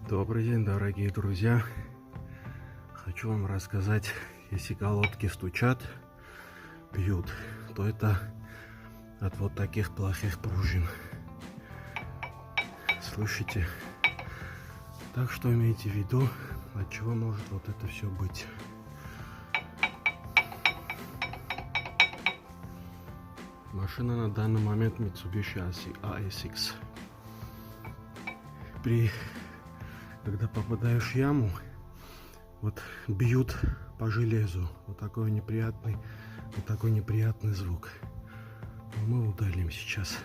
Добрый день, дорогие друзья. Хочу вам рассказать, если колодки стучат, бьют, то это от вот таких плохих пружин. Слышите? Так что имейте в виду, от чего может вот это все быть. Машина на данный момент Mitsubishi ASX. Когда попадаешь в яму, вот бьют по железу. Вот такой неприятный звук. Мы удалим сейчас.